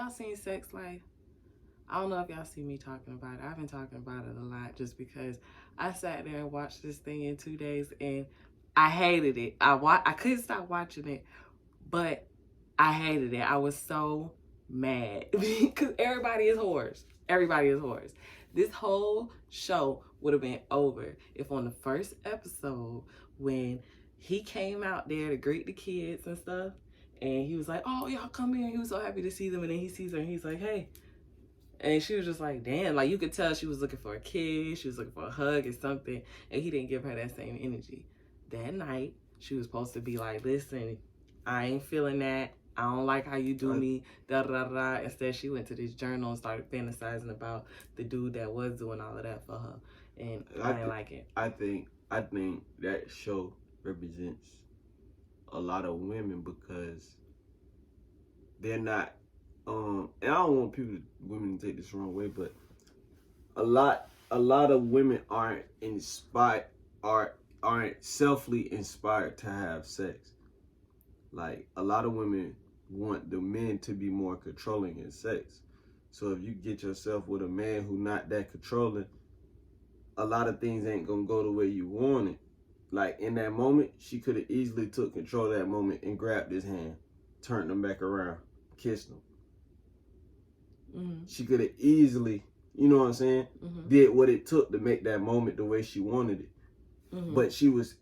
y'all seen Sex Life? I don't know if y'all see me talking about it. I've been talking about it a lot just because I sat there and watched this thing in 2 days and I hated it. I couldn't stop watching it, but I hated it. I was so mad because everybody is whores. Everybody is whores. This whole show would have been over if on the first episode when he came out there to greet the kids and stuff, and he was like, "Oh, y'all come in." He was so happy to see them, and then he sees her and he's like, "Hey." And she was just like, damn, like you could tell she was looking for a kiss, she was looking for a hug or something, and he didn't give her that same energy. That night, she was supposed to be like, listen, I ain't feeling that. I don't like how you do me, da da da da. Instead, she went to this journal and started fantasizing about the dude that was doing all of that for her. And I didn't like it. I think that show represents a lot of women because they're not and I don't want women to take this the wrong way, but a lot of women aren't selfly inspired to have sex. Like a lot of women want the men to be more controlling in sex. So if you get yourself with a man who not that controlling, a lot of things ain't gonna go the way you want it. Like in that moment, she could have easily took control of that moment and grabbed his hand, turned him back around, kissed him. She could have easily, you know what I'm saying, did what it took to make that moment the way she wanted it. But she was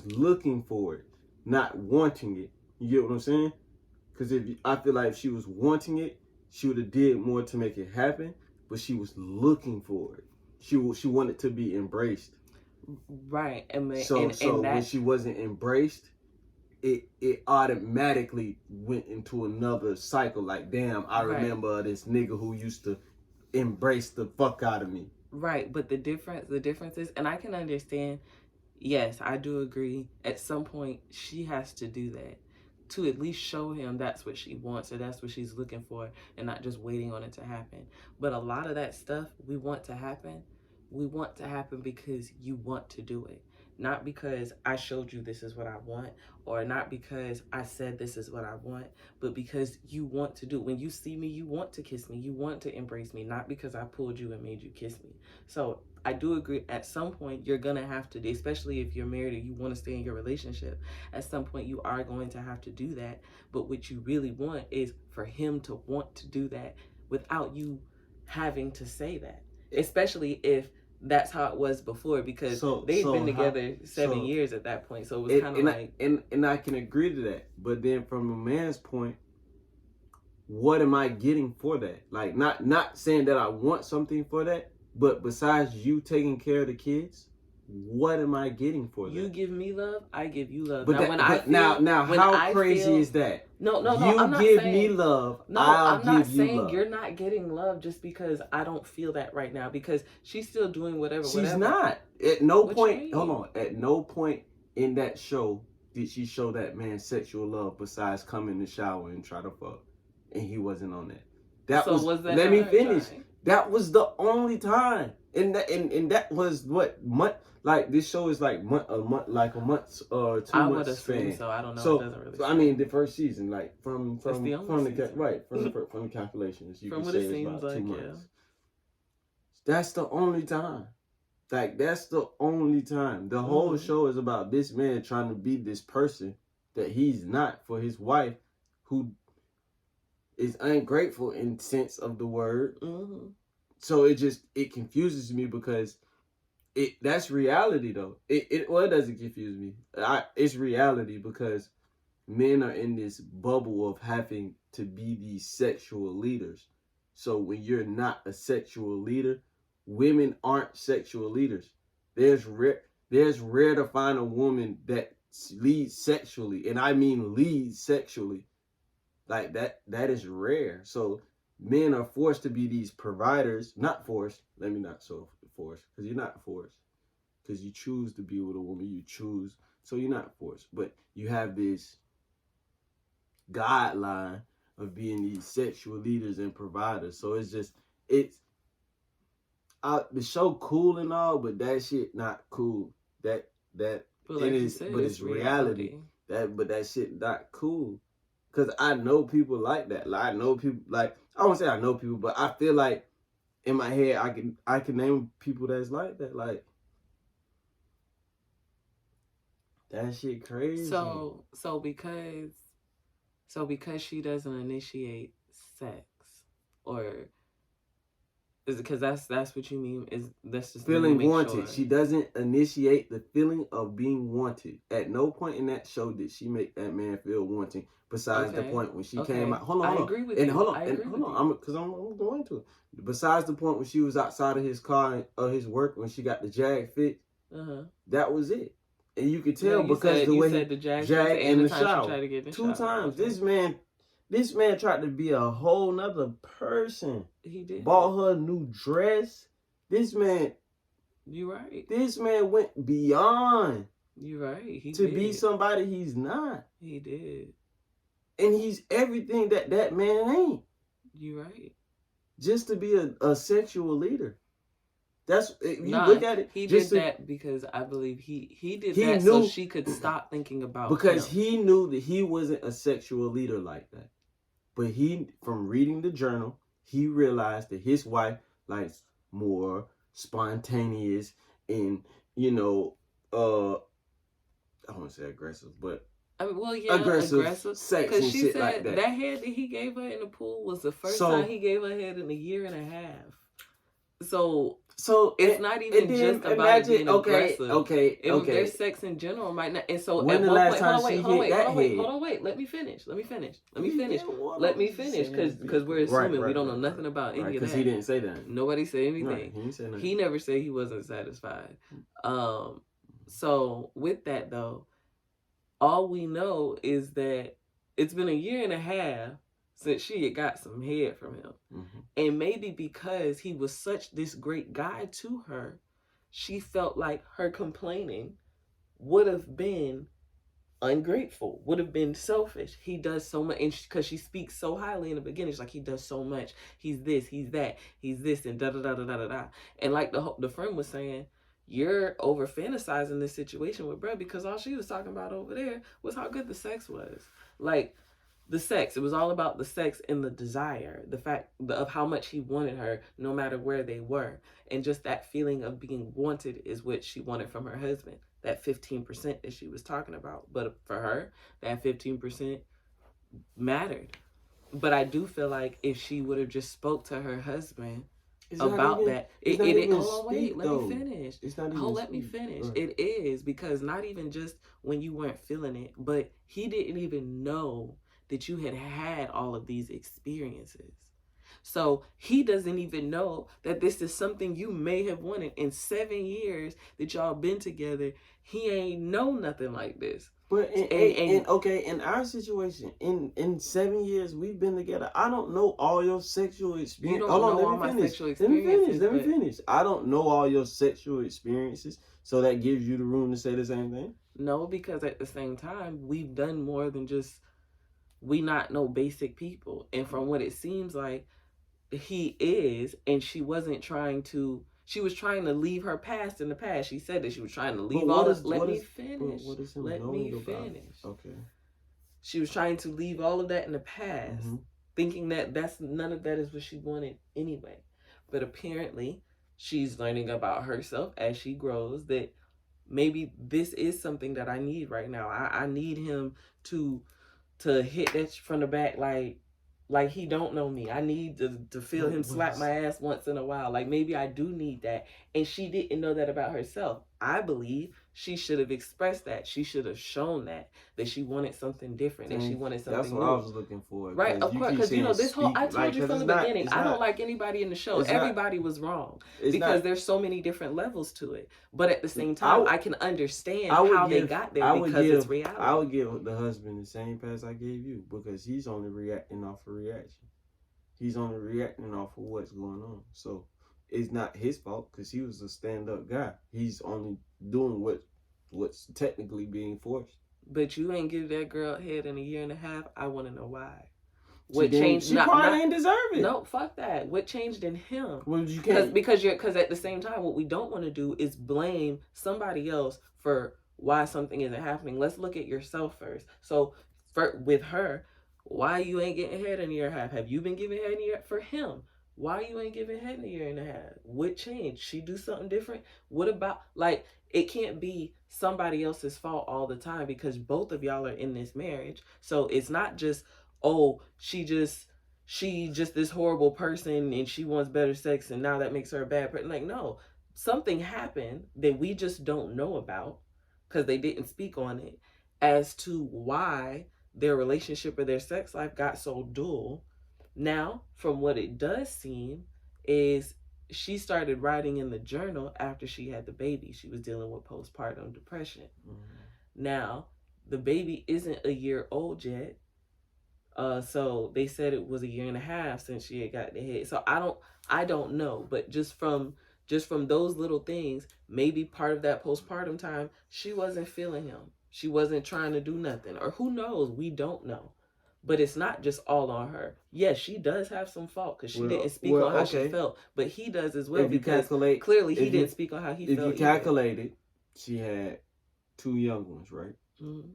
looking for it, not wanting it. You get what I'm saying? Because I feel like if she was wanting it, she would have did more to make it happen. But she was looking for it. She wanted to be embraced. Right. So when she wasn't embraced, it automatically went into another cycle. Like, damn, I remember this nigga who used to embrace the fuck out of me. Right, but the difference is, and I can understand, yes, I do agree, at some point she has to do that to at least show him that's what she wants or that's what she's looking for and not just waiting on it to happen. But a lot of that stuff we want to happen because you want to do it. Not because I showed you this is what I want, or not because I said this is what I want, but because you want to do it. When you see me, you want to kiss me, you want to embrace me, not because I pulled you and made you kiss me. So I do agree, at some point you're gonna have to, especially if you're married or you want to stay in your relationship, at some point you are going to have to do that. But what you really want is for him to want to do that without you having to say that, especially if that's how it was before, because they've been together 7 years at that point. So it was kind of like... And I can agree to that. But then from a man's point, what am I getting for that? Like, not saying that I want something for that, but besides you taking care of the kids, what am I getting for that? You give me love, I give you love. But how crazy is that? No, you give me love, I'll give you love. I'm not saying you're not getting love just because I don't feel that right now, because she's still doing whatever. She's not. At no point, hold on, at no point in that show did she show that man sexual love besides come in the shower and try to fuck. And he wasn't on that. Let me finish. That was the only time. And that was what month. Like, this show is like a month or 2 months. I would assume so. I don't know. So, it doesn't really I mean, the first season, like from the calculations, you can say it's about 2 months. That's the only time. Like, that's the only time. The whole show is about this man trying to be this person that he's not for his wife, who is ungrateful in sense of the word. So it confuses me because that's reality though. It doesn't confuse me. It's reality because men are in this bubble of having to be these sexual leaders. So when you're not a sexual leader, women aren't sexual leaders. There's rare to find a woman that leads sexually, and I mean leads sexually. Like that is rare. So men are forced to be these providers, not forced. Let me not so forced, because you're not forced. Because you choose to be with a woman, you choose. So you're not forced, but you have this guideline of being these sexual leaders and providers. So the show cool and all, but that shit not cool. But it's reality. But that shit not cool. Because I know people like that. Like, I know people, like, I won't say I know people, but I feel like in my head, I can name people that's like that. Like, that shit crazy. So because she doesn't initiate sex, or is it because that's what you mean? Is that's just feeling wanted? Sure. She doesn't initiate the feeling of being wanted. At no point in that show did she make that man feel wanting. Besides the point when she came out. Hold on. I agree with you. Hold on. Because I'm going to it. Besides the point when she was outside of his car or his work when she got the jag fit. That was it. And you could tell because the way he jagged in the shower. 2 times. Okay. This man tried to be a whole nother person. He did. Bought her a new dress. This man. You're right. This man went beyond. You're right. He to did. Be somebody he's not. He did. And he's everything that man ain't. You're right. Just to be a sexual leader. That's, if you look at it. He did that because I believe he did that so she could stop thinking about because him. He knew that he wasn't a sexual leader like that. But from reading the journal, he realized that his wife likes more spontaneous and, I won't say aggressive, but aggressive sex and she shit said like that. That head that he gave her in the pool was the first time he gave her head in a year and a half. So it's not even just about being aggressive. Okay. Their sex in general might not. And so when the last time she hit that head? Hold on, wait. Let me finish. Because we're assuming we don't know nothing about any of that. Because he didn't say that. Nobody said anything. Right, he didn't say nothing. He never said he wasn't satisfied. So with that though, all we know is that it's been a year and a half since she had got some head from him. Mm-hmm. And maybe because he was such this great guy to her, she felt like her complaining would have been ungrateful, would have been selfish. He does so much, because she speaks so highly in the beginning. She's like, he does so much. He's this, he's that, he's this, and da-da-da-da-da-da. And like the friend was saying, you're over fantasizing this situation with Brett because all she was talking about over there was how good the sex was. Like, the sex, it was all about the sex and the desire, the fact of how much he wanted her no matter where they were. And just that feeling of being wanted is what she wanted from her husband, that 15% that she was talking about. But for her, that 15% mattered. But I do feel like if she would have just spoke to her husband about that, let me finish. Let me finish. It is, because not even just when you weren't feeling it, but he didn't even know that you had all of these experiences. So he doesn't even know that this is something you may have wanted. In 7 years that y'all been together, he ain't know nothing like this. But in our situation, in 7 years we've been together, I don't know all your sexual experiences. Let me finish. I don't know all your sexual experiences, so that gives you the room to say the same thing? No, because at the same time, we've done more than just, we not no basic people. And from what it seems like, he is, and she was trying to leave her past in the past. She said that she was trying to leave all this. Let me finish. Okay. She was trying to leave all of that in the past, thinking that none of that is what she wanted anyway. But apparently, she's learning about herself as she grows, that maybe this is something that I need right now. I need him to hit that from the back like he don't know me. I need to feel him slap my ass once in a while. Like, maybe I do need that. And she didn't know that about herself. I believe she should have expressed that. She should have shown that she wanted something different, that she wanted something new. That's what I was looking for. Right, of course, because this whole, I told you from the beginning, I don't like anybody in the show. Everybody was wrong because there's so many different levels to it. But at the same time, I can understand how they got there because it's reality. I would give the husband the same pass I gave you, because he's only reacting off of reaction. He's only reacting off of what's going on. So it's not his fault, because he was a stand-up guy. He's only doing what's technically being forced. But you ain't give that girl head in a year and a half. I want to know why. What changed? She probably ain't deserve it. No, fuck that. What changed in him? Well, you can't. Because at the same time, what we don't want to do is blame somebody else for why something isn't happening. Let's look at yourself first. So with her, Why you ain't getting head in a year and a half? Have you been giving head in a year for him? Why you ain't giving head in a year and a half? What changed? She do something different? What about, like, it can't be somebody else's fault all the time because both of y'all are in this marriage. So it's not just, oh, she just this horrible person and she wants better sex and now that makes her a bad person. Like, no, something happened that we just don't know about because they didn't speak on it as to why their relationship or their sex life got so dull. Now, from what it does seem is she started writing in the journal after she had the baby. She was dealing with postpartum depression. Mm-hmm. Now, the baby isn't a year old yet. So they said it was a year and a half since she had got the head. So I don't know, but just from those little things, maybe part of that postpartum time, she wasn't feeling him. She wasn't trying to do nothing, or who knows? We don't know. But it's not just all on her. Yes, she does have some fault because she didn't speak on how she felt, but he does as well because clearly he didn't speak on how he felt. If you calculated, she had 2 young ones, right? Mm-hmm.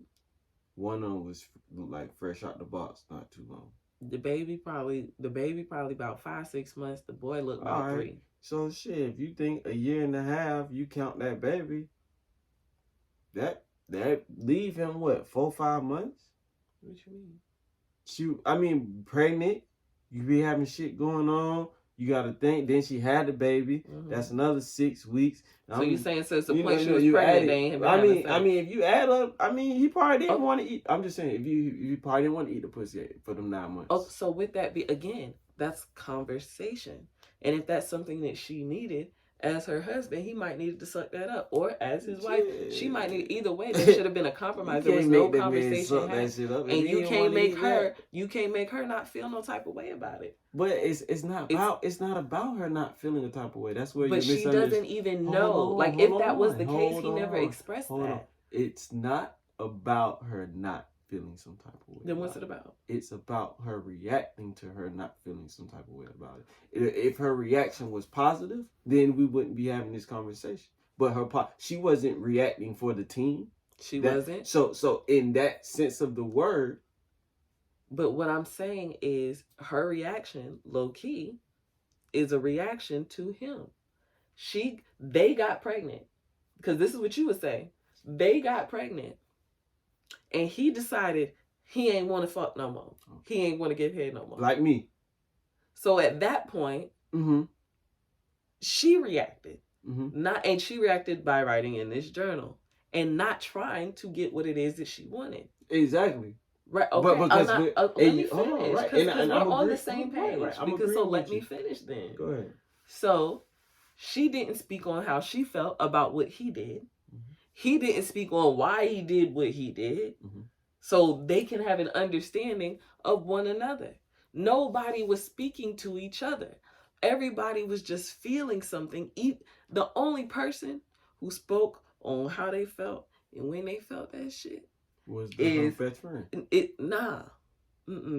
One of them was like fresh out the box, not too long. The baby probably about 5-6 months. The boy looked about 3. So shit, if you think a year and a half, you count that baby, that leave him what, 4-5 months? What you mean? Pregnant, you be having shit going on. You got to think. Then she had the baby. Mm-hmm. That's another 6 weeks. So you saying since the point she was pregnant, they ain't having sex. If you add up, he probably didn't want to eat. I'm just saying, if you probably didn't want to eat the pussy for them 9 months. Oh, so with that again, that's conversation. And if that's something that she needed, as her husband, he might need to suck that up. Or as his wife, she might need, either way, there should have been a compromise. There was no conversation had. And you can't make her not feel no type of way about it. But it's not about her not feeling a type of way. That's where. But she doesn't even know. If that was the case, he never expressed that. It's not about her not feeling some type of way. Then what's it about? It's about her reacting to her not feeling some type of way about it. If her reaction was positive, then we wouldn't be having this conversation. But she wasn't reacting for the team. She wasn't. So in that sense of the word. But what I'm saying is her reaction, low key, is a reaction to him. They got pregnant. Because this is what you would say. They got pregnant. And he decided he ain't want to fuck no more. He ain't want to give head no more. Like me. So at that point, mm-hmm. she reacted. Mm-hmm. And she reacted by writing in this journal and not trying to get what it is that she wanted. Exactly. Right. Okay. But because let me finish. Right. Because we're on the same page. Right. Let me finish then. Go ahead. So she didn't speak on how she felt about what he did. He didn't speak on why he did what he did. Mm-hmm. So they can have an understanding of one another. Nobody was speaking to each other. Everybody was just feeling something. The only person who spoke on how they felt and when they felt that shit was her best friend.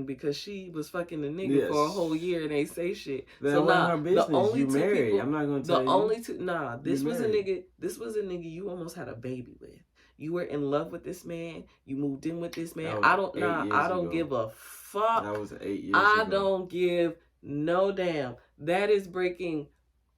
Because she was fucking the nigga for a whole year and ain't say shit. That so wasn't her business. The only you married. People, I'm not gonna tell you. The only two. This was married. A nigga. This was a nigga you almost had a baby with. You were in love with this man. You moved in with this man. I don't give a fuck. That was 8 years I ago. don't give no damn. That is breaking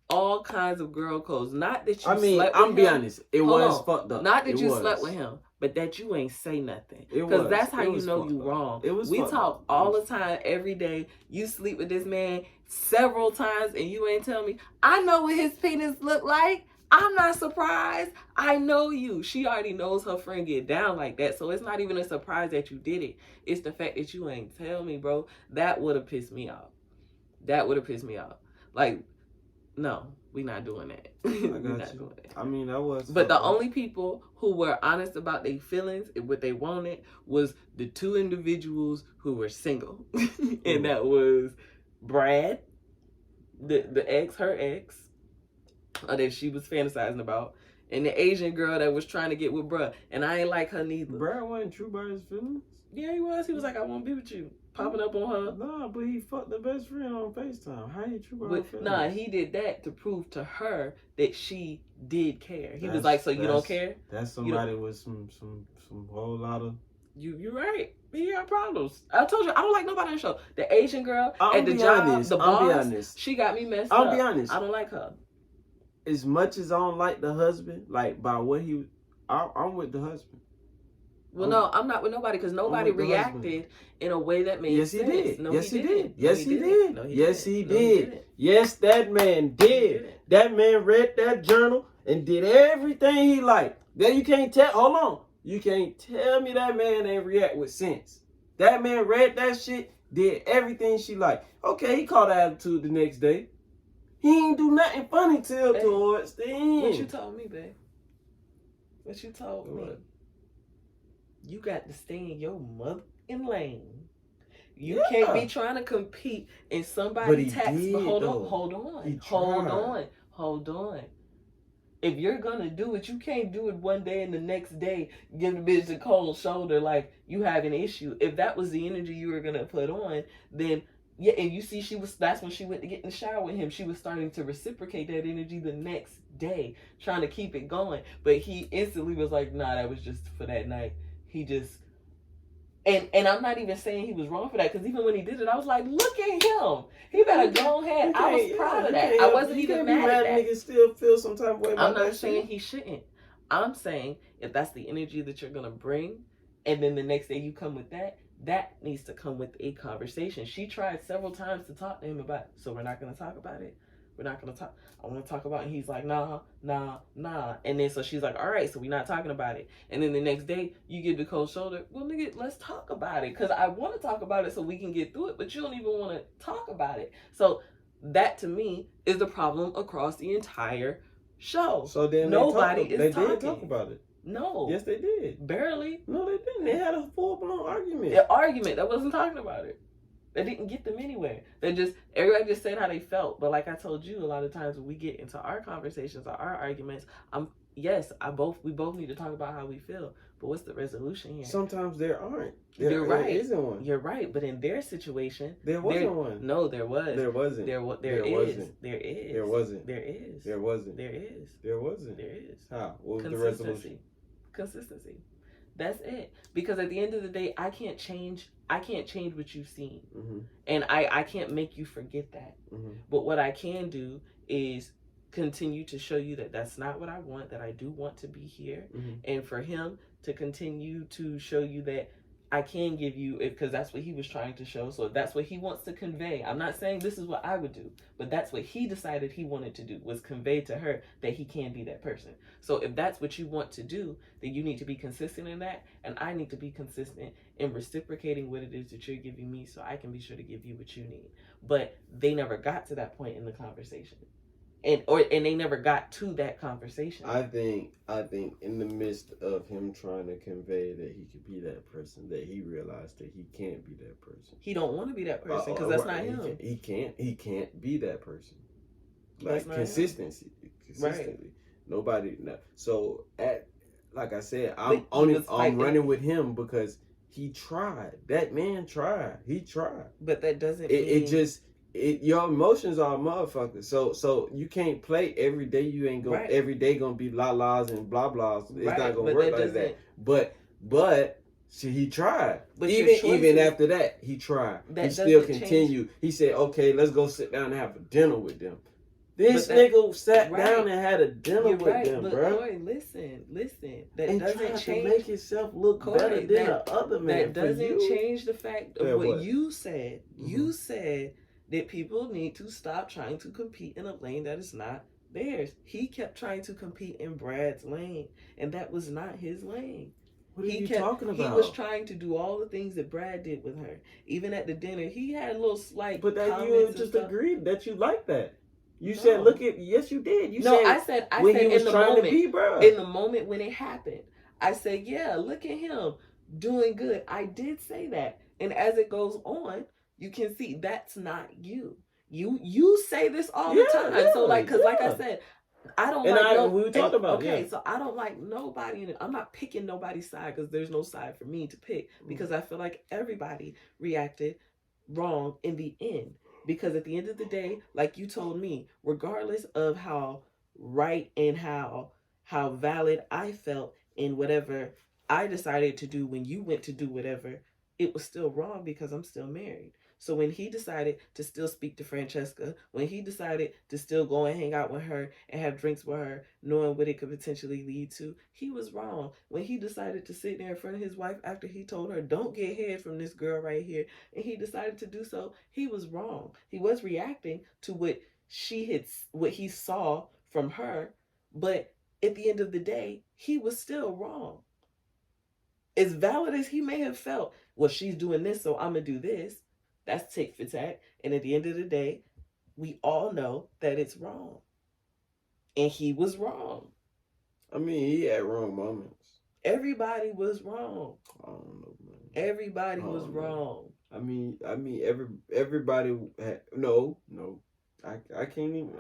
all kinds of girl codes. Not that you slept with him. I'm be honest. It was fucked up. Not that you slept with him. But that you ain't say nothing. Because that's how you know you wrong. We talk all the time, every day. You sleep with this man several times and you ain't tell me. I know what his penis look like. I'm not surprised. I know you. She already knows her friend get down like that. So it's not even a surprise that you did it. It's the fact that you ain't tell me, bro. That would have pissed me off. Like, no, we not doing that. Doing that. That was. But the only people who were honest about their feelings and what they wanted was the 2 individuals who were single, and that was Brad, the ex, her ex, that she was fantasizing about, and the Asian girl that was trying to get with bruh. And I ain't like her neither. Brad wasn't true by his feelings. Yeah, he was. He was like, I want to be with you. Popping up on her. Nah, but he fucked the best friend on FaceTime. How you true by her feelings? Nah, he did that to prove to her that she did care. He was like, so you don't care? That's somebody with some whole lot of You're right. He got problems. I told you I don't like nobody on the show. The Asian girl at the job, the boss, she got me messed up. I'll be honest. I don't like her. As much as I don't like the husband, like by what I'm with the husband. Well, no, I'm not with nobody because nobody reacted in a way that made sense. Yes, he did. No, yes, he did. No, yes, he did. No, yes, he No, did. Yes, that man did. That man read that journal and did everything he liked. Then you can't tell. Hold on. You can't tell me that man ain't react with sense. That man read that shit, did everything she liked. Okay, he caught attitude the next day. He ain't do nothing funny till towards the end. What you told me, babe? What you told me? You got to stay in your motherfucking lane. You can't be trying to compete in somebody's tax. But hold on. If you're gonna do it, you can't do it one day and the next day give the bitch a cold shoulder like you have an issue. If that was the energy you were gonna put on, then yeah, and you see that's when she went to get in the shower with him. She was starting to reciprocate that energy the next day, trying to keep it going. But he instantly was like, nah, that was just for that night. He just and I'm not even saying he was wrong for that, because even when he did it, I was like, look at him. He better go ahead. I was proud of that. I wasn't even mad at that. Niggas still feel some type of way about I'm not saying he shouldn't. I'm saying if that's the energy that you're gonna bring, and then the next day you come with that needs to come with a conversation. She tried several times to talk to him about it. So we're not gonna talk about it. We're not gonna talk. I want to talk about it. And he's like, nah. And then so she's like, all right, so we're not talking about it. And then the next day you give the cold shoulder. Well, nigga, let's talk about it, because I want to talk about it so we can get through it. But you don't even want to talk about it. So that to me is the problem across the entire show. So then nobody is talking. They did talk about it. No. Yes, they did. Barely. No, they didn't. They had a full-blown argument. An argument that wasn't talking about it. That didn't get them anywhere. Everybody just said how they felt. But like I told you, a lot of times when we get into our conversations or our arguments, we both need to talk about how we feel. But what's the resolution here? Sometimes there aren't. You're right. There isn't one. You're right. But in their situation, there wasn't one. No, there was. There wasn't. There is. There wasn't. There is. There wasn't. There is. There wasn't. There is. There wasn't. There is. How? What was the resolution? Consistency. That's it. Because at the end of the day, I can't change what you've seen. Mm-hmm. And I can't make you forget that. Mm-hmm. But what I can do is continue to show you that that's not what I want, that I do want to be here. Mm-hmm. And for him to continue to show you that I can give you it, because that's what he was trying to show. So if that's what he wants to convey, I'm not saying this is what I would do, but that's what he decided he wanted to do, was convey to her that he can be that person. So if that's what you want to do, then you need to be consistent in that, and I need to be consistent in reciprocating what it is that you're giving me, so I can be sure to give you what you need. But they never got to that point in the conversation. And they never got to that conversation. I think in the midst of him trying to convey that he could be that person, that he realized that he can't be that person. He don't want to be that person, because that's not him. He can't be that person. Like consistently. Right. Nobody. No. So like I said, I'm running with him because he tried. That man tried. He tried. But that doesn't mean... your emotions are a motherfucker. So you can't play every day. You ain't gonna every day gonna be la-las and blah-blahs. It's not gonna work like that. But see, he tried. But even after that, he tried. He still continued. He said, okay, let's go sit down and have a dinner with them. This nigga sat down and had a dinner with them, bro. Corey, listen. That and doesn't change. To make himself look better than the other man. That doesn't change the fact of what you said. Mm-hmm. You said that people need to stop trying to compete in a lane that is not theirs. He kept trying to compete in Brad's lane, and that was not his lane. What are you talking about? He was trying to do all the things that Brad did with her. Even at the dinner, he had a little slight. But that you just agreed that you liked that. You said, yes, you did. I said when in he was the trying moment, to be, bro. In the moment when it happened, I said, yeah, look at him doing good. I did say that. And as it goes on, you can see that's not you. You say this all the time. Yeah, so like I said, I don't so I don't like nobody. I'm not picking nobody's side, because there's no side for me to pick, because I feel like everybody reacted wrong in the end. Because at the end of the day, like you told me, regardless of how right and how valid I felt in whatever I decided to do when you went to do whatever, it was still wrong because I'm still married. So when he decided to still speak to Francesca, when he decided to still go and hang out with her and have drinks with her, knowing what it could potentially lead to, he was wrong. When he decided to sit there in front of his wife after he told her, don't get head from this girl right here, and he decided to do so, he was wrong. He was reacting to what he saw from her, but at the end of the day, he was still wrong. As valid as he may have felt, well, she's doing this, so I'm going to do this. That's tit for tat. And at the end of the day, we all know that it's wrong. And he was wrong. I mean, he had wrong moments. Everybody was wrong. I don't know, man. Everybody was wrong. I mean, everybody had, no. I can't even.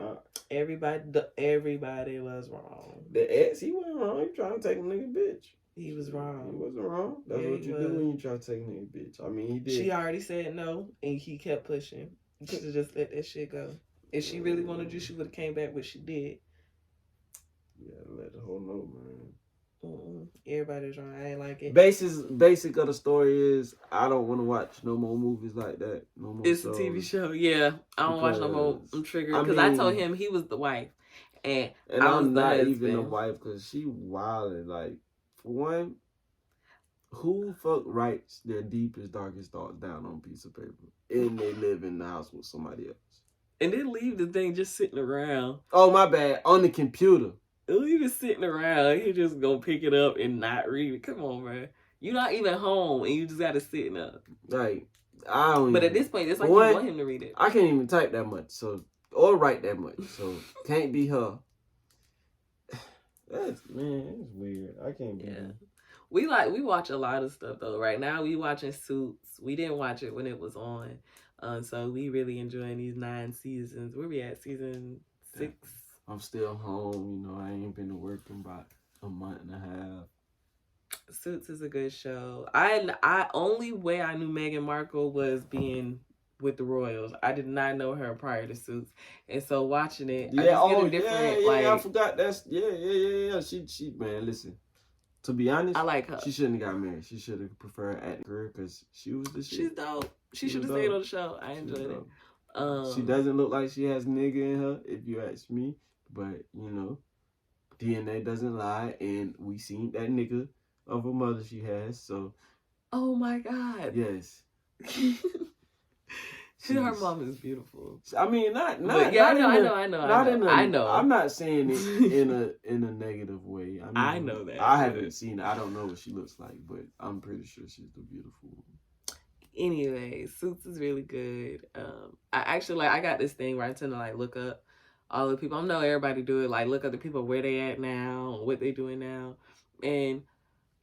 Everybody was wrong. The ex, he wasn't wrong. He trying to take a nigga bitch. He was wrong. He wasn't wrong. That's what you do when you try to take a nigga bitch. I mean, he did. She already said no, and he kept pushing. You could have just let that shit go. If she really wanted you, she would have came back, but she did. Yeah, let the whole know, man. Everybody's wrong. I ain't like it. Basic of the story is I don't want to watch no more movies like that. No more. It's shows. A TV show. Yeah, I don't watch no more. I'm triggered because I told him he was the wife, and I'm not even the wife because she wilding. Like, for one, who fuck writes their deepest, darkest thoughts down on a piece of paper and they live in the house with somebody else? And then leave the thing just sitting around. Oh, my bad. On the computer. Leave it sitting around. He just gonna pick it up and not read it. Come on, man. You're not even home and you just gotta sit up. Like, I don't But at this point, it's like you want him to read it. I can't even type that much, or write that much. So, can't be her. It's weird. I can't be her. We watch a lot of stuff though. Right now we watching Suits. We didn't watch it when it was on. So we really enjoying these 9 seasons. Where we at? Season 6? I'm still home, I ain't been working about a month and a half. Suits is a good show. I only way I knew Meghan Markle was being with the Royals. I did not know her prior to Suits. And so watching it, I just get a different I forgot that's She man, listen. To be honest, I like her. She shouldn't have got married. She should have preferred acting career because she was the shit. She's dope. She should have stayed on the show. I enjoyed it. She doesn't look like she has nigga in her, if you ask me. But, DNA doesn't lie. And we seen that nigga of a mother she has, so. Oh, my God. Yes. Her mom is beautiful. I mean, I know. I'm not saying it in a negative way. I mean, I know that. I haven't seen it. I don't know what she looks like, but I'm pretty sure she's the beautiful one. Anyway, Suits is really good. I got this thing where I tend to look up all the people. I know everybody do it. Look up the people where they at now, and what they doing now, and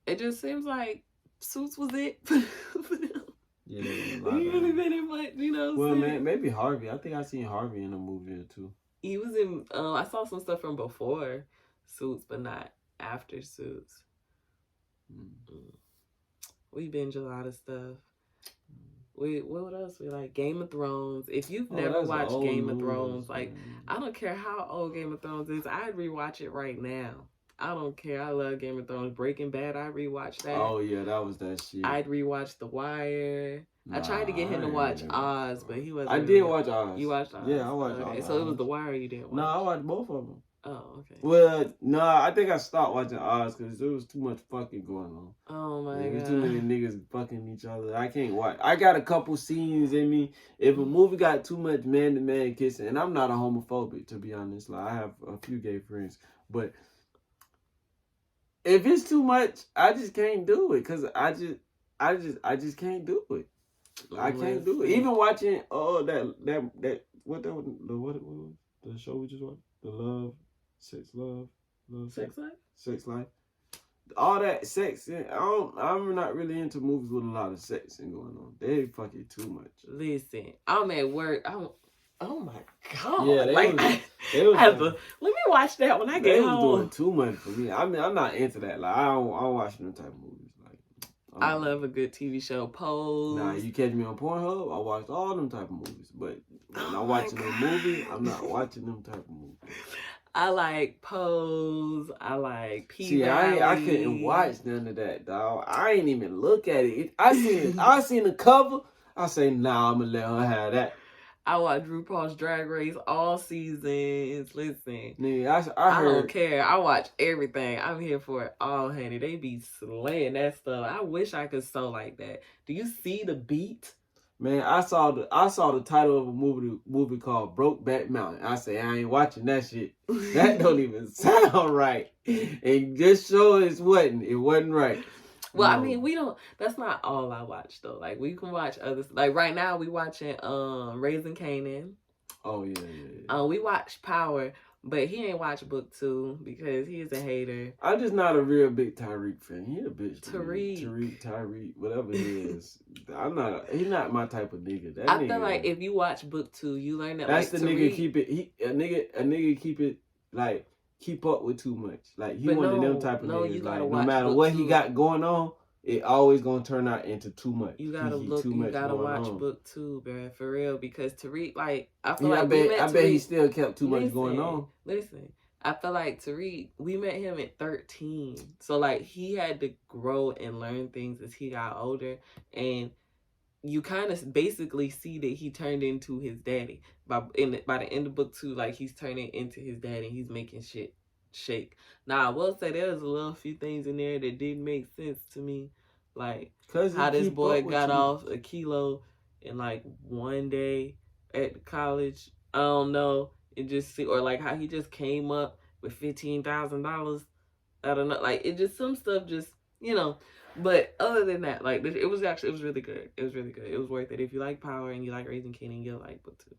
it just seems like Suits was it for them. Yeah, he really been in much, Well, man, maybe Harvey. I think I seen Harvey in a movie or two. He was in. I saw some stuff from before Suits, but not after Suits. We binge a lot of stuff. What else we like? Game of Thrones. If you've never watched Game of Thrones, I don't care how old Game of Thrones is, I'd rewatch it right now. I don't care. I love Game of Thrones. Breaking Bad, I rewatched that. Oh, yeah, that was that shit. I'd rewatch The Wire. I tried to get him to watch Oz, but he wasn't. I did watch Oz. You watched Oz? Yeah, I watched Oz. Okay, so it was The Wire you didn't watch? No, I watched both of them. Oh, okay. Well, no, I think I stopped watching Oz because there was too much fucking going on. Oh, my God. There was too many niggas fucking each other. I can't watch. I got a couple scenes in me. If a movie got too much man-to-man kissing, and I'm not a homophobic, to be honest. I have a few gay friends, but if it's too much, I just can't do it because I just can't do it. I can't do it. Even watching what the show we just watched, Sex Life. All that sex. I'm not really into movies with a lot of sex and going on. They fucking too much. Listen, I'm at work. Oh my God! Yeah, let me watch that when I get home. They was doing too much for me. I mean, I'm not into that. I don't watch them type of movies. I love a good TV show. Pose. Nah, you catch me on Pornhub. I watched all them type of movies. But when I'm watching a movie, I'm not watching them type of movies. I like Pose. I like P. See, I couldn't watch none of that, dog. I ain't even look at it. I seen the cover. I say, nah, I'm gonna let her have that. I watch RuPaul's Drag Race all seasons. Listen, nigga, I don't care. I watch everything. I'm here for it all, honey. They be slaying that stuff. I wish I could sew like that. Do you see the beat? Man, I saw the title of a movie called Brokeback Mountain. I say I ain't watching that shit. That don't even sound right. And this show it wasn't right. Well, no. I mean, we don't. That's not all I watch though. Like we can watch others. Like right now, we watching Raising Kanan. Oh yeah. We watch Power, but he ain't watch Book 2 because he is a hater. I'm just not a real big Tyreek fan. He a bitch. Tariq, whatever he is. He's not my type of nigga. That I nigga, feel like if you watch Book 2, you learn that. That's like, the Tariq, nigga keep it. A nigga keep it like. Keep up with too much. Like he one of them type of niggas. Like no matter what he got going on, it always gonna turn out into too much. You gotta you gotta watch on. Book 2, bro, for real. Because Tariq, like I feel I bet he still kept too much going on. Listen, I feel like Tariq, we met him at 13, so like he had to grow and learn things as he got older, and you kind of basically see that he turned into his daddy by the end of Book 2. Like he's turning into his daddy. He's making shit shake. Now I will say there's a little few things in there that didn't make sense to me, like how this boy got off a kilo in like one day at college. I don't know. It just or like how he just came up with $15,000. I don't know. Like it just some stuff just But other than that, like it was really good. It was really good. It was worth it. If you like Power and you like Raising Kanan, you'll like Book 2.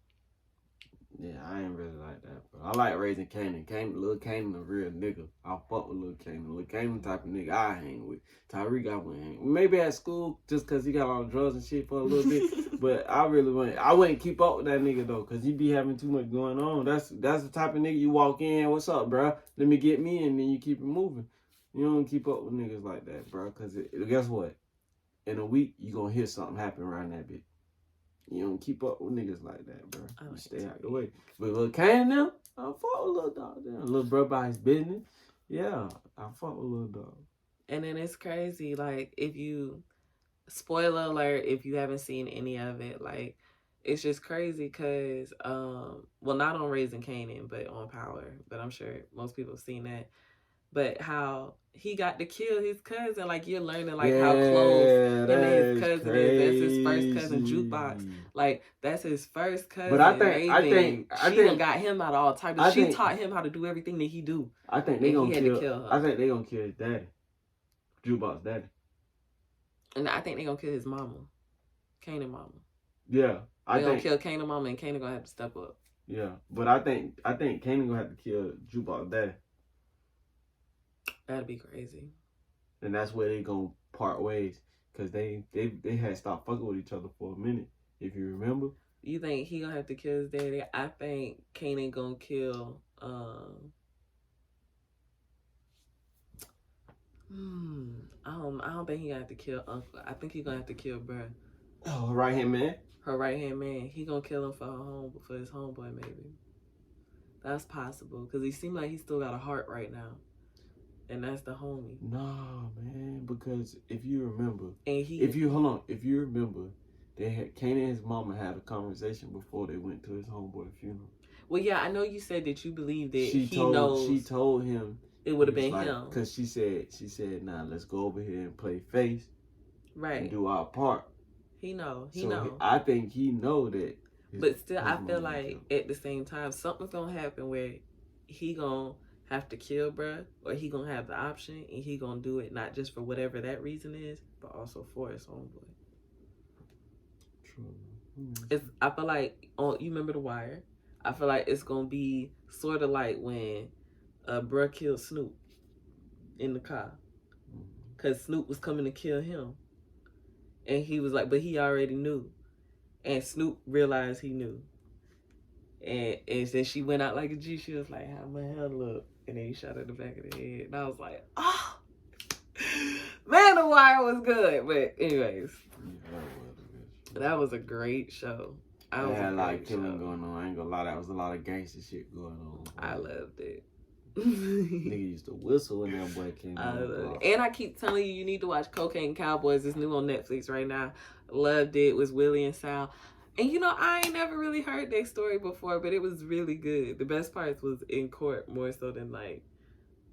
Yeah, I ain't really like that, but I like Raising Kanan. Lil Kanan a real nigga. I fuck with Lil Kanan. Lil Kanan type of nigga I hang with. Tyreek I wouldn't hang. Maybe at school just cause he got all the drugs and shit for a little bit. But I wouldn't keep up with that nigga though, cause he be having too much going on. That's the type of nigga you walk in, what's up, bro? Let me get me, and then you keep it moving. You don't keep up with niggas like that, bro. Cause guess what? In a week, you gonna hear something happen around that bitch. You don't keep up with niggas like that, bro. You stay out the way. But Lil Kane now, I fuck with Lil Dog. Little bro by his business. Yeah, I fuck with Lil Dog. And then it's crazy, like if you, spoiler alert, if you haven't seen any of it, like it's just crazy because, well, not on Raising Kanan, but on Power. But I'm sure most people have seen that. But how he got to kill his cousin, like you're learning like how close him and his cousin is. That's his first cousin, Jukebox. Like that's his first cousin. But I think she got him out of all types. She taught him how to do everything that he do. I think they gonna kill her. I think they gonna kill his daddy, Jukebox daddy. And I think they gonna kill his mama, Kanan mama. Yeah, they gonna kill Kanan mama, and Kanan gonna have to step up. Yeah, but I think Kanan gonna have to kill Jukebox daddy. That'd be crazy. And that's where they gonna part ways. Cause they had stopped fucking with each other for a minute, if you remember. You think he gonna have to kill his daddy? I think Kanan gonna kill I don't think he gonna have to kill Uncle. I think he gonna have to kill bruh. Oh, her right hand man? Her right hand man. He gonna kill him for his homeboy maybe. That's possible. Cause he seemed like he still got a heart right now. And that's the homie. Nah, man, because if you remember, if you remember, Kanan and his mama had a conversation before they went to his homeboy's funeral. Well, yeah, I know you said that you believe that she told him it would have been him. Because she said, nah, let's go over here and play face, right, and do our part. He know. I think he know that. But still, I feel like at the same time, something's gonna happen where he gonna have to kill bruh, or he gonna have the option and he gonna do it not just for whatever that reason is, but also for his homeboy. True. I feel like you remember The Wire? I feel like it's gonna be sort of like when bruh killed Snoop in the car, cause Snoop was coming to kill him, and he was like, but he already knew, and Snoop realized he knew. And then she went out like a G. She was like, how my hair look? And then he shot her in the back of the head. And I was like, oh, man, The Wire was good. But anyways, that was a great show. I had a lot of killing going on. I ain't gonna lie, that was a lot of gangster shit going on. I loved it. Nigga used to whistle when that boy came on. And I keep telling you, you need to watch Cocaine Cowboys. It's new on Netflix right now. Loved it. It was Willie and Sal. And you know, I ain't never really heard their story before, but it was really good. The best parts was in court more so than like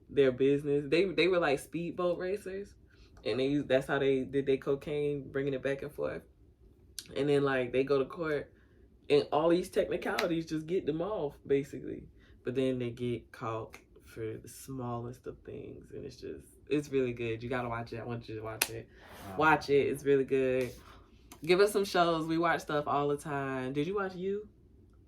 their business. They were like speedboat racers, and that's how they did their cocaine, bringing it back and forth. And then like they go to court, and all these technicalities just get them off basically. But then they get caught for the smallest of things, and it's really good. You gotta watch it. I want you to watch it. Watch it. It's really good. Give us some shows. We watch stuff all the time. Did you watch You?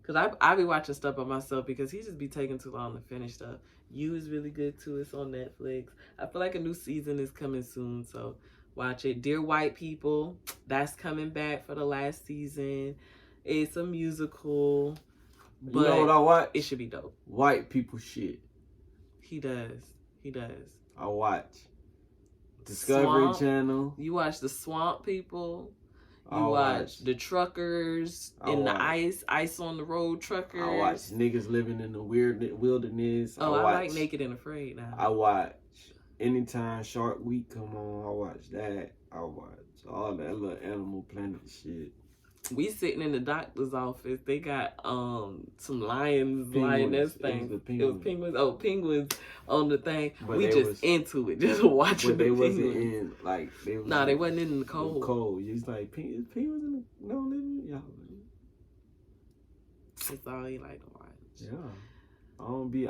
Because I be watching stuff by myself because he just be taking too long to finish stuff. You is really good too. It's on Netflix. I feel like a new season is coming soon, so watch it. Dear White People, that's coming back for the last season. It's a musical, but you know what I watch? It should be dope. White people shit. He does. I watch Discovery Channel. You watch the Swamp People. You watch the truckers in the ice on the road truckers. I watch niggas living in the wilderness. I like Naked and Afraid now. I watch anytime Shark Week come on. I watch that. I watch all that little Animal Planet shit. We sitting in the doctor's office. They got some lioness things. It was penguins. Oh, penguins on the thing. But we just into it, just watching the penguins. They wasn't in like they wasn't in the cold. Cold. It's like penguins in the no living. Yeah. That's all he like to watch. Yeah. I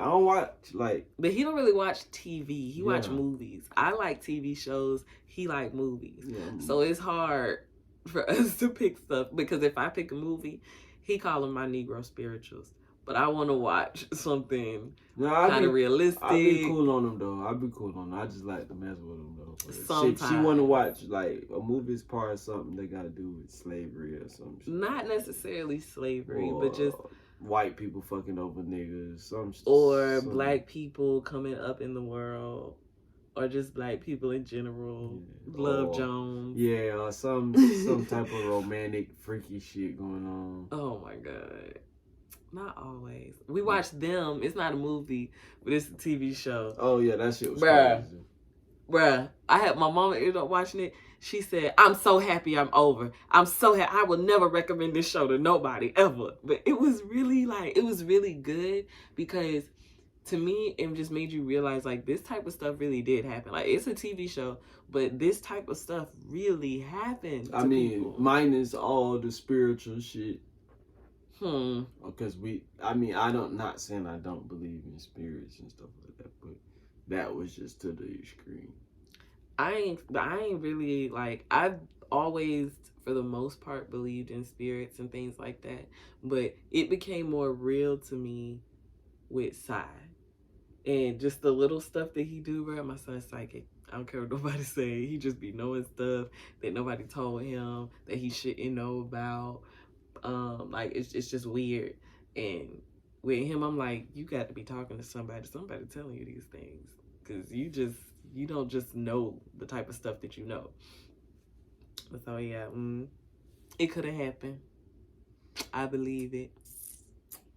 don't watch like. But he don't really watch TV. He watch movies. I like TV shows. He like movies. Yeah. So it's hard for us to pick stuff because if I pick a movie, he call them my Negro spirituals. But I want to watch something kind of realistic. I be cool on them though. I just like to mess with them though. Sometimes she want to watch like a movie's part of something that got to do with slavery or something. Not necessarily slavery, but just white people fucking over niggas, or black people coming up in the world. Or just black people in general. Love Jones. Yeah, or some type of romantic, freaky shit going on. Oh my God. Not always. We watched Them. It's not a movie, but it's a TV show. Oh yeah, that shit was crazy. Bruh. I had my mama ended up watching it. She said, I'm so happy I'm over. I'm so happy. I will never recommend this show to nobody ever. But it was really good because to me, it just made you realize, like, this type of stuff really did happen. Like, it's a TV show, but this type of stuff really happened to people. Minus all the spiritual shit. Because I'm not saying I don't believe in spirits and stuff like that, but that was just to the extreme. I ain't really, like, I've always, for the most part, believed in spirits and things like that, but it became more real to me with Psy. And just the little stuff that he do, bro. My son's psychic. I don't care what nobody say. He just be knowing stuff that nobody told him that he shouldn't know about. Like it's just weird. And with him, I'm like, you got to be talking to somebody telling you these things, because you don't just know the type of stuff that you know. So yeah, it could have happened. I believe it.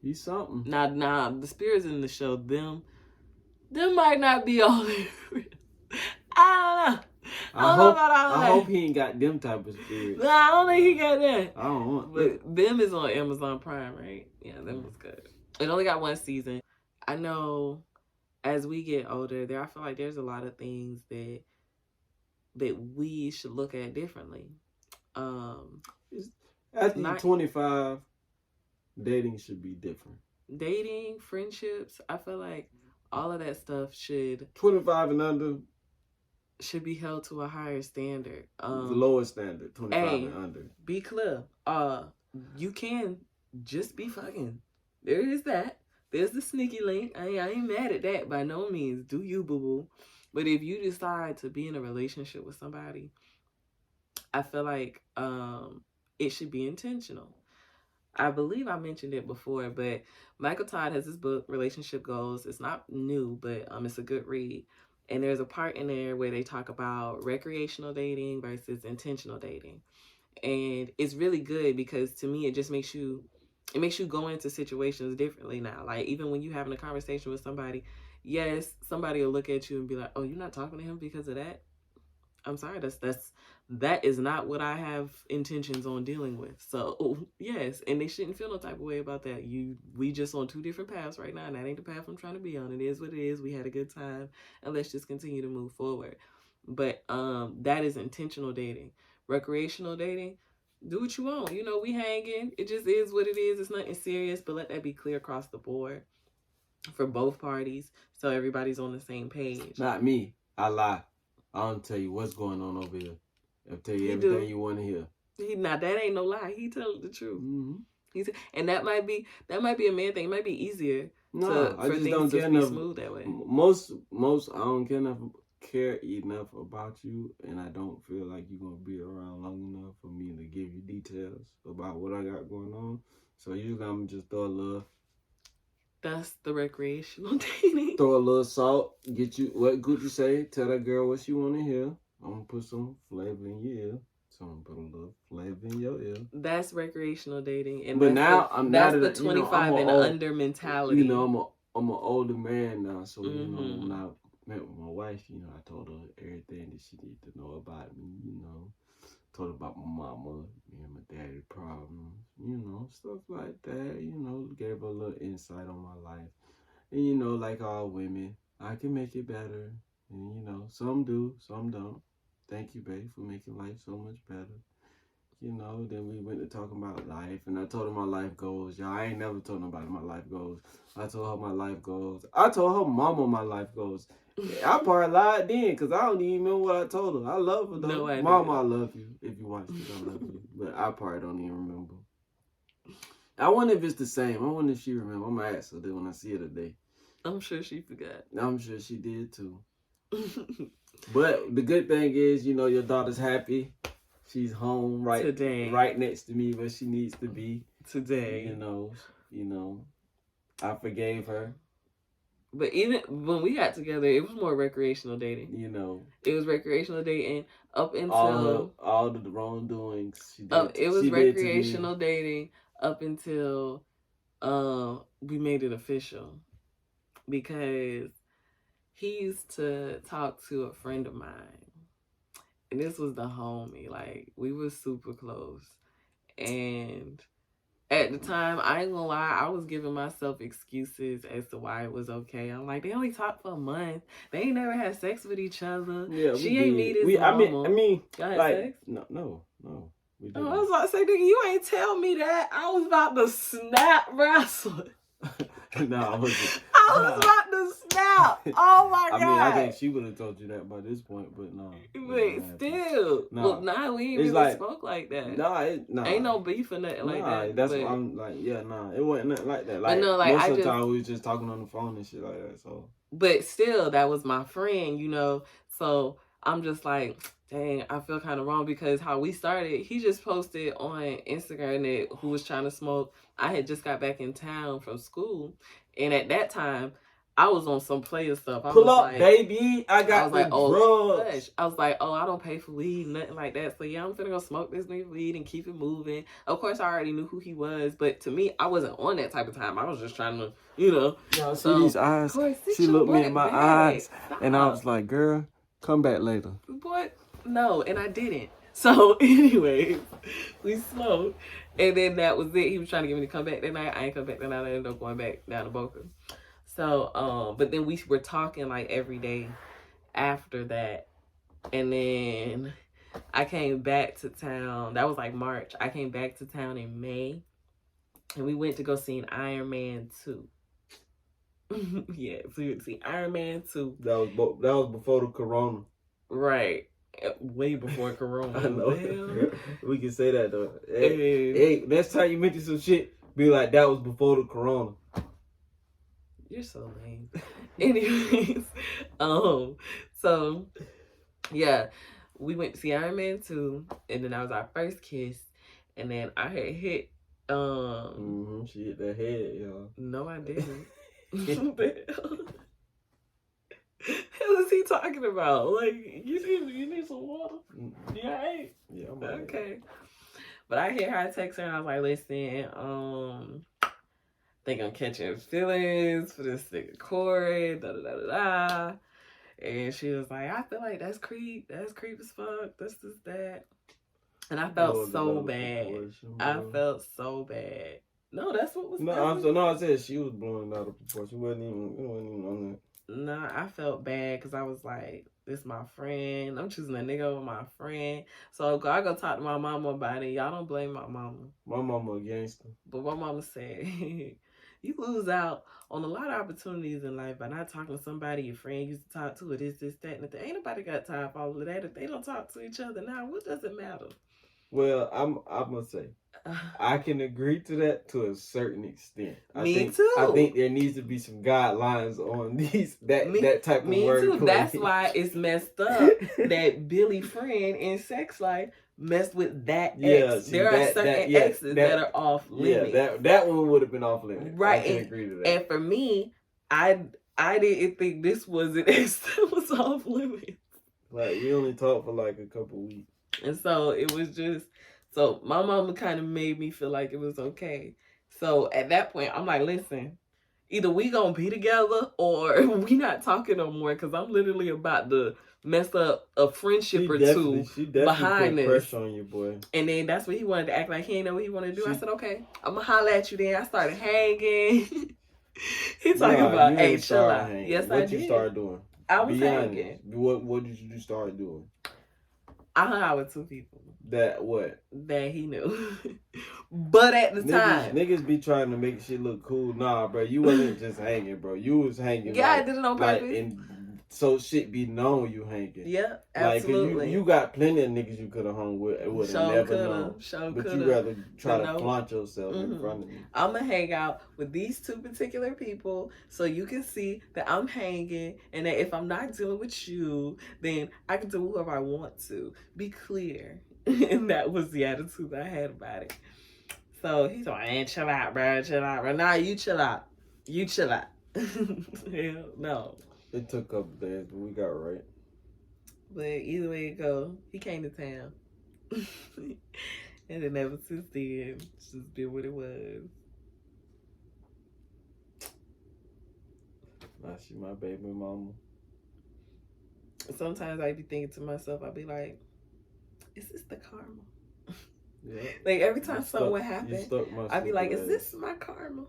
He's something. Nah. The spirits in the show, them might not be all there. I don't know. I hope he ain't got them type of spirits. No, I don't think he got that. I don't want But them is on Amazon Prime, right? Yeah, them was good. It only got one season. I know as we get older, I feel like there's a lot of things that we should look at differently. After 25, dating should be different. Dating, friendships, I feel like all of that stuff 25 and under should be held to a higher standard. The lowest standard, 25 and under. Be clear. You can just be fucking. There is that. There's the sneaky link. I ain't mad at that by no means. Do you, boo-boo. But if you decide to be in a relationship with somebody, I feel like it should be intentional. I believe I mentioned it before, but Michael Todd has this book, Relationship Goals. It's not new, but it's a good read. And there's a part in there where they talk about recreational dating versus intentional dating. And it's really good because to me, it just makes you go into situations differently now. Like, even when you're having a conversation with somebody, yes, somebody will look at you and be like, oh, you're not talking to him because of that? I'm sorry, that is not what I have intentions on dealing with. So yes, and they shouldn't feel no type of way about that. We just on two different paths right now, and that ain't the path I'm trying to be on. It is what it is. We had a good time, and let's just continue to move forward. But that is intentional dating. Recreational dating, do what you want. You know, we hanging. It just is what it is. It's nothing serious, but let that be clear across the board for both parties, so everybody's on the same page. Not me. I lie. I don't tell you what's going on over here. I'll tell you everything you want to hear. That ain't no lie. He tells the truth. And that might be a man thing. It might be easier. No, I just don't care enough. Smooth that way. Most I don't care enough about you, and I don't feel like you're gonna be around long enough for me to give you details about what I got going on. So usually I'm just throw a little. That's the recreational dating. Throw a little salt. Get you what Gucci say. Tell that girl what she want to hear. I'm gonna put some flavor in your ear. So I'm gonna put a little flavor in your ear. That's recreational dating, and but now that's the 25 and under mentality. You know, I'm an older man now, so you know when I met with my wife, you know, I told her everything that she needed to know about me. You know, told her about my mama, me and my daddy problems, you know, stuff like that. You know, gave her a little insight on my life. And, you know, like all women, I can make it better. And, you know, some do, some don't. Thank you, babe, for making life so much better. You know, then we went to talking about life, and I told her my life goals. Y'all, I ain't never told nobody my life goals. I told her my life goals. I told her mama my life goals. I probably lied then, because I don't even remember what I told her. I love her, though. No idea. Mama, I love you. If you watch this, I love you. But I probably don't even remember. I wonder if it's the same. I wonder if she remember. I'm going to ask her then when I see her today. I'm sure she forgot. I'm sure she did, too. But the good thing is, you know, your daughter's happy. She's home right next to me where she needs to be. Today. You know, I forgave her. But even when we got together, it was more recreational dating. You know. It was recreational dating up until... All the wrongdoings she did. It was recreational dating up until we made it official. Because he used to talk to a friend of mine. And this was the homie. Like, we were super close. And at the time, I ain't gonna lie, I was giving myself excuses as to why it was okay. I'm like, they only talked for a month. They ain't never had sex with each other. Yeah, she ain't meet his mama. I mean, y'all had sex? No. We didn't. I was about to say, nigga, you ain't tell me that. I was about to snap wrestle. No, I wasn't. I was about to snap. Oh my God. I mean, I think she would have told you that by this point, but no. Wait, still. No. Look, we ain't really spoke like that. Nah. Ain't no beef or nothing like that. That's what I'm like, it wasn't nothing like that. Like, most of the time we was just talking on the phone and shit like that, so. But still, that was my friend, you know, so I'm just like, dang, I feel kind of wrong because how we started, he just posted on Instagram that who was trying to smoke. I had just got back in town from school. And at that time, I was on some player stuff. Pull up, baby. I got the drugs. I was like, I don't pay for weed, nothing like that. So yeah, I'm finna go smoke this new weed and keep it moving. Of course, I already knew who he was. But to me, I wasn't on that type of time. I was just trying to, you know. Y'all see these eyes? She looked me in my eyes. Stop. And I was like, girl, come back later. Boy, no, and I didn't. So anyway, we smoked. And then that was it. He was trying to get me to come back that night. I ain't come back that night. I ended up going back down to Boca. So, but then we were talking like every day after that. And then I came back to town. That was like March. I came back to town in May. And we went to go see Iron Man 2. Yeah, so we went to see Iron Man 2. That was before the corona. Right. Way before corona. I know. We can say that though. Hey, next time you mention some shit, be like, that was before the corona. You're so lame. Anyways, so yeah, we went to see Iron Man 2, and then that was our first kiss, and then I had hit she hit that head, y'all. No, I didn't. What the hell? What is he talking about? Like, you need some water? Yeah, Yeah, I'm okay. But I hear her, I text her, and I was like, listen, think I'm catching feelings for this nigga Corey, da da da da da. And she was like, I feel like that's creep as fuck, this, that. And I felt so bad. I felt so bad. No, that's what was. No, I said she was blowing out of proportion. It wasn't even on that. Nah, I felt bad because I was like, this my friend. I'm choosing a nigga over my friend. So I go talk to my mama about it. Y'all don't blame my mama. My mama a gangster. But my mama said, you lose out on a lot of opportunities in life by not talking to somebody your friend used to talk to, or this, that, and that. Ain't nobody got time for all of that. If they don't talk to each other now, what does it matter? Well, I'm gonna say I can agree to that to a certain extent. Me too. I think there needs to be some guidelines on that type of word. Me too. That's why it's messed up that Billy friend in Sex Life messed with that ex. There are certain exes that are off limits. Yeah, that one would have been off limits. Right. I can agree to that. And for me, I didn't think this was an ex that was off limits. Like, we only talked for like a couple weeks. And so it was just, so my mama kind of made me feel like it was okay. So at that point, I'm like, listen, either we gonna be together or we not talking no more, because I'm literally about to mess up a friendship or two behind this. Pressure on you, boy. And then that's what he wanted to act like he didn't know what he wanted to do. I said, okay, I'm gonna holler at you then. I started hanging. He talking about, hey, chill out. Yes, I did. What you started doing? I was hanging. What did you start doing? I hung out with 2 people. That what? That he knew. But at the time. Niggas be trying to make shit look cool. Nah, bro. You wasn't just hanging, bro. You was hanging. Yeah, I did it on purpose. And so shit be known you hanging. Yeah, absolutely. Like, you got plenty of niggas you could have hung with. It would have never known. But you rather try to flaunt yourself in front of me. I'm going to hang out with these 2 particular people so you can see that I'm hanging, and that if I'm not dealing with you, then I can do whoever I want to. Be clear. And that was the attitude I had about it. So he's like, man, chill out, bro. Chill out, bro. Nah, you chill out. You chill out. Hell no. It took a couple days, but we got right. But either way it go, he came to town. And it never since then, it's just been what it was. Now she my baby mama. Sometimes I be thinking to myself, I be like, is this the karma? Yeah. Like every time something happens, I be like, is this my karma?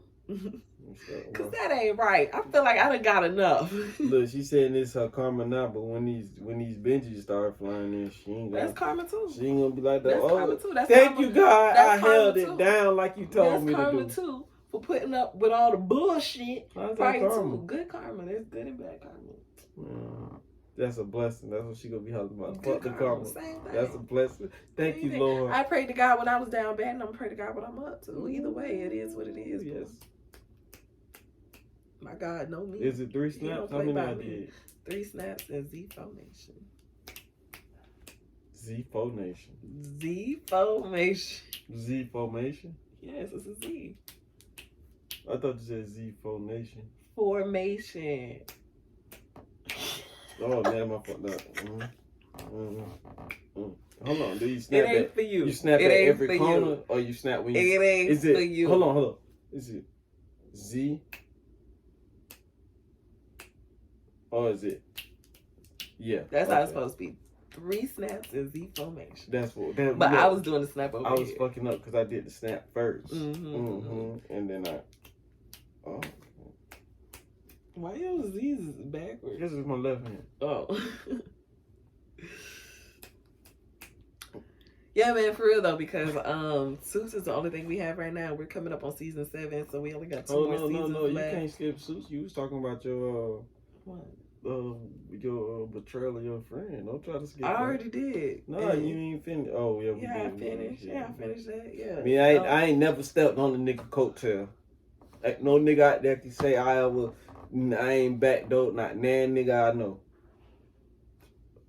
Cause that ain't right. I feel like I done got enough. Look, she saying this her karma now, but when these Benjis start flying in, she ain't gonna. That's karma too. She ain't gonna be like that. That's karma too. That's thank karma. you, God. I held too. it down like you told me to do. That's karma too for putting up with all the bullshit. How's that karma? Too. Good karma. There's good and bad karma. That's a blessing. That's what she gonna be hollering about. Fuck the karma. That's a blessing. Thank you, Lord. I prayed to God when I was down bad, and I'm praying to God when I'm up too. Either way, it is what it is. Yes. My God, know me. Is it 3 snaps? How many I did? 3 snaps and Z4 Nation. Z4 Nation. Z4 Nation. Z4 Nation? Yes, it's a Z. I thought you said Z4 Nation. Formation. Oh, damn, I fucked up. Hold on, do you snap it ain't for you. You snap it at ain't every for corner, you. or you snap when you... It ain't is it, for you. Hold on. Is it Z? Or is it... Yeah. That's how it's supposed to be. 3 snaps and Z formation. That's what... But I was doing the snap over I was here. fucking up because I did the snap first. Mm-hmm. And then I... Oh. Why your Z's is backwards? This is my left hand. Oh. Yeah, man, for real though, because Suits is the only thing we have right now. We're coming up on season 7, so we only got 2 more seasons left. You can't skip Suits. You was talking about your what? Your betrayal of your friend. Don't try to skip. I already did. No, you ain't finished. Oh yeah, I finished. Yeah, I finished that. Yeah. I mean, I ain't never stepped on a nigga coattail. Like, no nigga out there can say I ain't back though. Not nan nigga I know.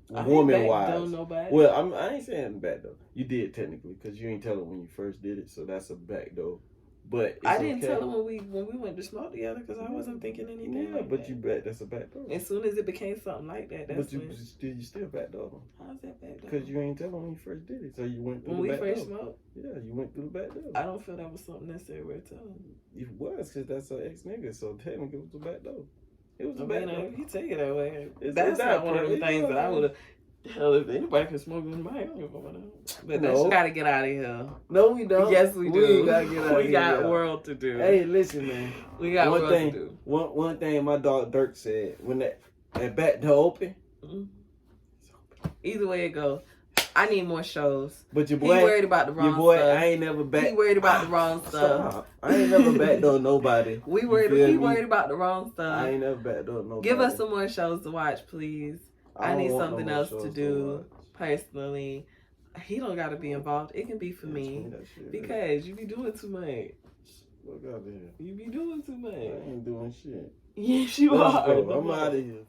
Woman wise. Well, I ain't saying back though. You did technically, because you ain't tell it when you first did it, so that's a back door. But it's I didn't okay. tell him when we went to smoke together because I wasn't thinking anything. Yeah, like but that. you bet that's a back door. As soon as it became something like that, that's but when. you still back door. How's that back door? Because you ain't tell him when you first did it, so you went through when the back door. we first smoked. Yeah, you went through the back door. I don't feel that was something necessary worth telling. It was because that's an ex nigga, so technically it was the back door. It was the back door. If you take it that way, It's that's not not one of the things that I would have. Hell, if anybody can smoke in my house, but No. we gotta get out of here. No, we don't. Yes, we do. We gotta get out of We here, got y'all. world to do. Hey, listen, man. We got one world thing, to do. One thing my dog Dirk said when that back door open. Mm-hmm. Either way it goes, I need more shows. But your boy, he worried about the wrong your boy, stuff. I ain't never back. He worried about the wrong stuff. Stop. I ain't never backdoor nobody. He me? worried about the wrong stuff. I ain't never backdoor nobody. Give us some more shows to watch, please. I need something else to do personally. He don't gotta be involved. It can be for me because you be doing too much. Look out here. You be doing too much. I ain't doing shit. Yes, you Let's are. go. I'm out of here.